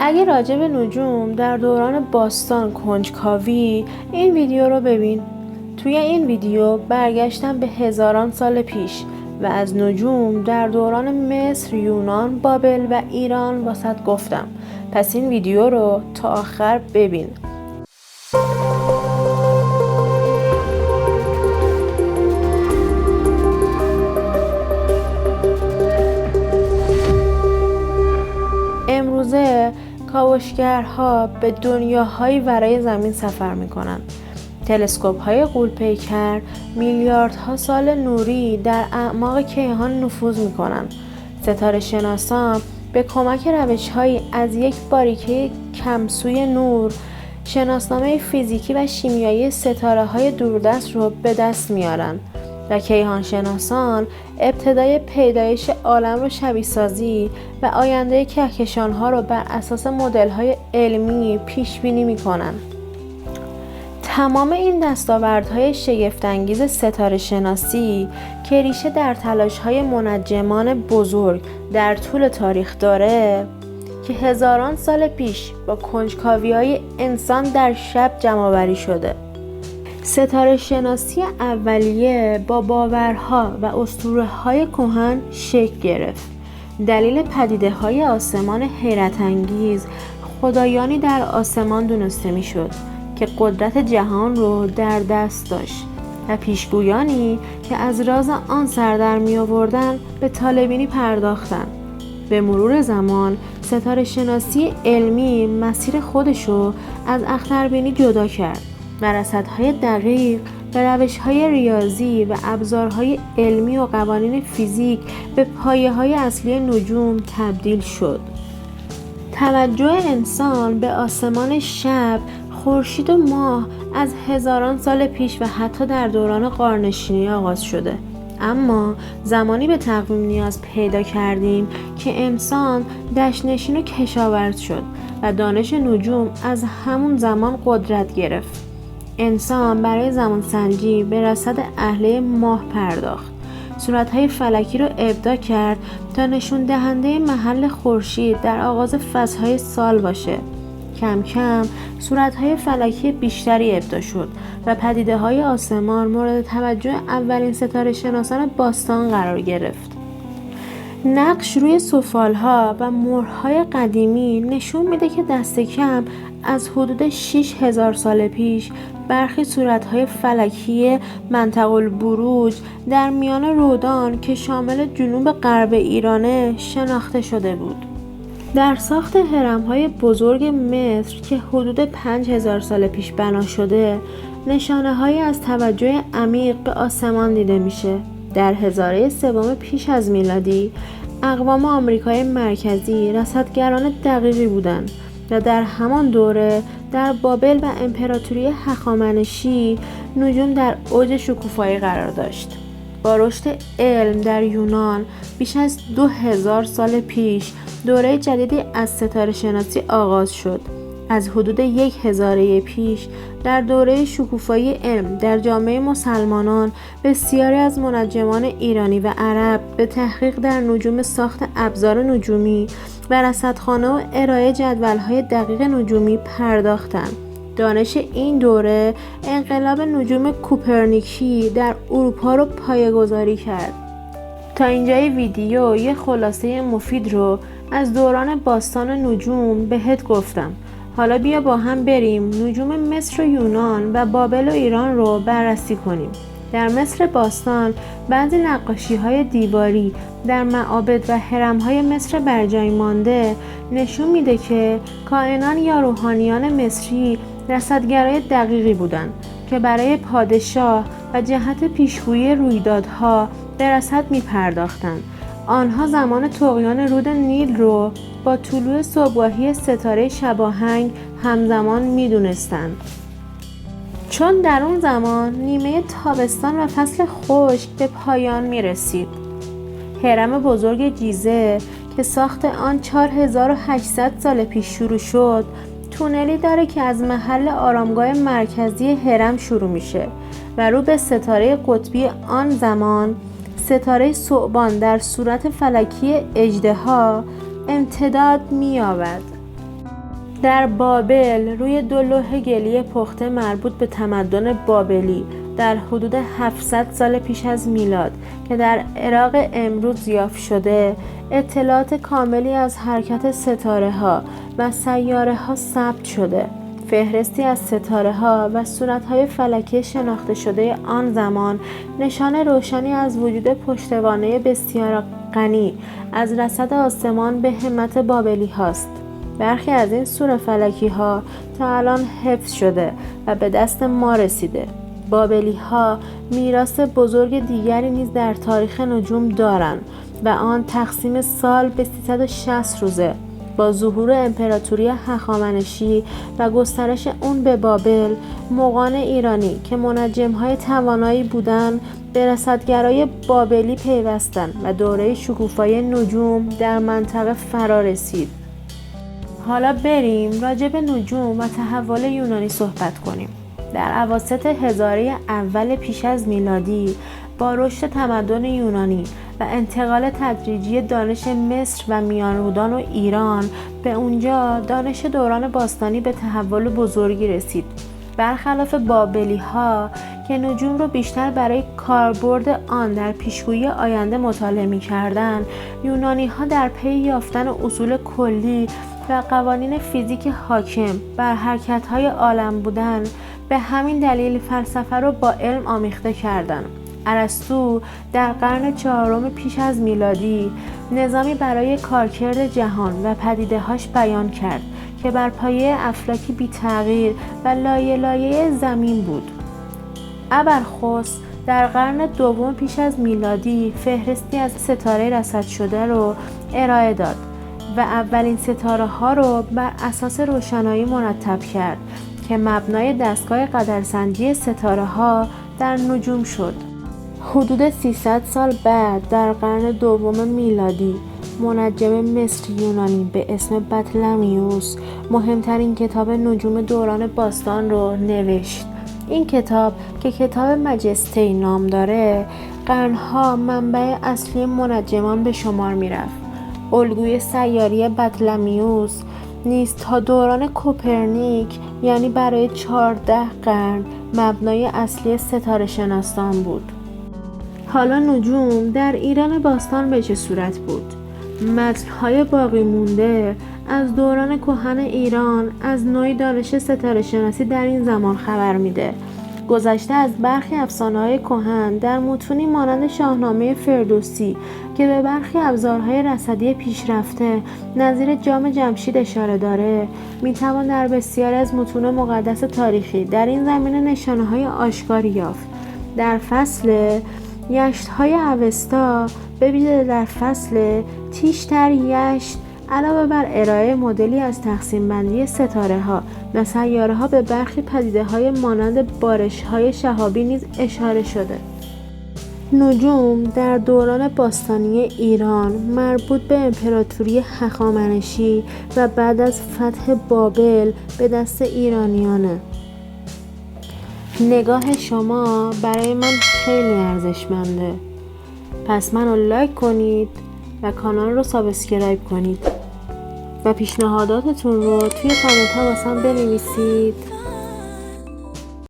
اگه راجع به نجوم در دوران باستان کنجکاوی، این ویدیو رو ببین. توی این ویدیو برگشتم به هزاران سال پیش و از نجوم در دوران مصر، یونان، بابل و ایران واسط گفتم. پس این ویدیو رو تا آخر ببین. امروزه کاوشگرها به دنیاهای ورای زمین سفر میکنن. تلسکوپ‌های غول‌پیکر میلیاردها سال نوری در اعماق کیهان نفوذ میکنن. ستاره شناسان به کمک روش‌هایی از یک باریکه کمسوی نور شناسنامه فیزیکی و شیمیایی ستاره‌های دوردست رو به دست میارن و کیهان شناسان ابتدای پیدایش عالم رو شبیه سازی و آینده کهکشان‌ها رو بر اساس مدل‌های علمی پیش بینی میکنن. تمام این دستاوردهای شگفت‌انگیز ستاره شناسی که ریشه در تلاش‌های منجمان بزرگ در طول تاریخ داره که هزاران سال پیش با کنجکاوی‌های انسان در شب جمع‌آوری شده. ستاره شناسی اولیه با باورها و اسطوره‌های کهن شکل گرفت. دلیل پدیده‌های آسمان حیرت‌انگیز خدایانی در آسمان دونسته می‌شد که قدرت جهان رو در دست داشت و پیشگویانی که از راز آن سر در می آوردن به طالع‌بینی پرداختن. به مرور زمان ستاره شناسی علمی مسیر خودشو از اختربینی جدا کرد و رصدهای دقیق به روش‌های ریاضی و ابزارهای علمی و قوانین فیزیک به پایه‌های اصلی نجوم تبدیل شد. توجه انسان به آسمان شب، خورشید و ماه از هزاران سال پیش و حتی در دوران غارنشینی آغاز شده. اما زمانی به تقویم نیاز پیدا کردیم که انسان دشت‌نشین و کشاورز شد و دانش نجوم از همون زمان قدرت گرفت. انسان برای زمان سنجی به رصد اهله ماه پرداخت. صورت‌های فلکی رو ابداع کرد تا نشون دهنده محل خورشید در آغاز فصل‌های سال باشه. کم کم صورت‌های فلکی بیشتری ابداع شد و پدیده‌های آسمان مورد توجه اولین ستاره شناسان باستان قرار گرفت. نقش روی سفال‌ها و مهرهای قدیمی نشون میده که دست کم از حدود 6000 سال پیش برخی صورت‌های فلکی منطقه البروج در میان رودان که شامل جنوب غرب ایرانه شناخته شده بود. در ساخت هرم‌های بزرگ مصر که حدود 5000 سال پیش بنا شده، نشانه‌هایی از توجه عمیق به آسمان دیده میشه. در هزاره سوم پیش از میلادی، اقوام آمریکای مرکزی رصدگران دقیقی بودند و در همان دوره در بابل و امپراتوری هخامنشی نجوم در اوج شکوفایی قرار داشت. با رشد علم در یونان بیش از 2000 سال پیش دوره جدیدی از ستاره شناسی آغاز شد. از حدود 1000 پیش در دوره شکوفایی علم در جامعه مسلمانان بسیاری از منجمان ایرانی و عرب به تحقیق در نجوم ساخت ابزار نجومی و رصدخانه و ارائه جدول‌های دقیق نجومی پرداختند. دانش این دوره انقلاب نجوم کوپرنیکی در اروپا رو پایه‌گذاری کرد. تا اینجای ویدیو یه خلاصه مفید رو از دوران باستان نجوم بهت گفتم. حالا بیا با هم بریم نجوم مصر و یونان و بابل و ایران رو بررسی کنیم. در مصر باستان بعضی نقاشی‌های دیواری در معابد و هرم‌های مصر برجای مانده نشون میده که کاهنان یا روحانیان مصری رصدگرای دقیقی بودند که برای پادشاه و جهت پیشگویی رویدادها به رصد می‌پرداختند. آنها زمان طغیان رود نیل رو با طلوع صبحگاهی ستاره شباهنگ همزمان می‌دونستند. چون در اون زمان نیمه تابستان و فصل خشک به پایان می‌رسید. هرم بزرگ جیزه که ساخت آن 4800 سال پیش شروع شد، تونلی داره که از محل آرامگاه مرکزی هرم شروع میشه و رو به ستاره قطبی آن زمان، ستاره ثعبان در صورت فلکی اژدها امتداد می‌یابد. در بابل روی 2 لوح گلی پخته مربوط به تمدن بابلی در حدود 700 سال پیش از میلاد که در عراق امروز یافت شده، اطلاعات کاملی از حرکت ستاره‌ها و سیاره‌ها ثبت شده. فهرستی از ستاره‌ها و صورت‌های فلکی شناخته شده آن زمان نشان روشنی از وجود پشتوانه بسیار غنی از رصد آسمان به همت بابلی هاست. برخی از این صور فلکی ها تا الان حفظ شده و به دست ما رسیده. بابلی ها میراث بزرگ دیگری نیز در تاریخ نجوم دارند و آن تقسیم سال به 360 روزه. با ظهور امپراتوری هخامنشی و گسترش اون به بابل، مغان ایرانی که منجم‌های توانایی بودند به رصدگرای بابلی پیوستند و دوره شکوفایی نجوم در منطقه فرا رسید. حالا بریم راجع به نجوم و تحول یونانی صحبت کنیم. در اواسط هزاره اول پیش از میلادی با رشد تمدن یونانی و انتقال تدریجی دانش مصر و میانرودان و ایران به اونجا، دانش دوران باستانی به تحول بزرگی رسید. برخلاف بابلی ها که نجوم رو بیشتر برای کاربرد آن در پیشگویی آینده مطالعه می کردن، یونانی ها در پی یافتن اصول کلی و قوانین فیزیک حاکم بر حرکت های عالم بودن، به همین دلیل فلسفه رو با علم آمیخته کردند. ارسطو در قرن 4 پیش از میلادی نظامی برای کارکرد جهان و پدیده‌هاش بیان کرد که بر پایه افلاکی بی تغییر و لایه لایه زمین بود. ابرخس در قرن 2 پیش از میلادی فهرستی از ستاره رصد شده رو ارائه داد و اولین ستاره ها رو بر اساس روشنایی مرتب کرد که مبنای دستگاه قدرسنجی ستاره ها در نجوم شد. حدود 300 سال بعد در قرن 2 میلادی منجم مصر یونانی به اسم بطلمیوس مهمترین کتاب نجوم دوران باستان رو نوشت. این کتاب که کتاب مجسته نام داره، قرنها منبع اصلی منجمان به شمار میرفت. الگوی سیاری بطلمیوس نیز تا دوران کوپرنیک، یعنی برای 14 قرن، مبنای اصلی ستاره شناسان بود. حالا نجوم در ایران باستان به چه صورت بود؟ متن‌های باقی مونده از دوران کهن ایران از نوعی دانش ستاره شناسی در این زمان خبر میده. گذشته از برخی افسانه‌های کهن در متونی مانند شاهنامه فردوسی که به برخی ابزارهای رصدی پیشرفته نظیر جام جمشید اشاره داره، میتوان در بسیاری از متون مقدس تاریخی در این زمینه نشانه‌های آشکاری یافت. در فصل یشت‌های اوستا، به ویژه در فصل تیشتر یشت، علاوه بر ارائه مدلی از تقسیم بندی ستاره ها و سیاره ها به برخی پدیده های مانند بارش های شهابی نیز اشاره شده. نجوم در دوران باستانی ایران مربوط به امپراتوری هخامنشی و بعد از فتح بابل به دست ایرانیانه. نگاه شما برای من خیلی ارزشمنده. پس منو لایک کنید و کانال رو سابسکرایب کنید و پیشنهاداتتون رو توی کامنت ها واسم بنویسید.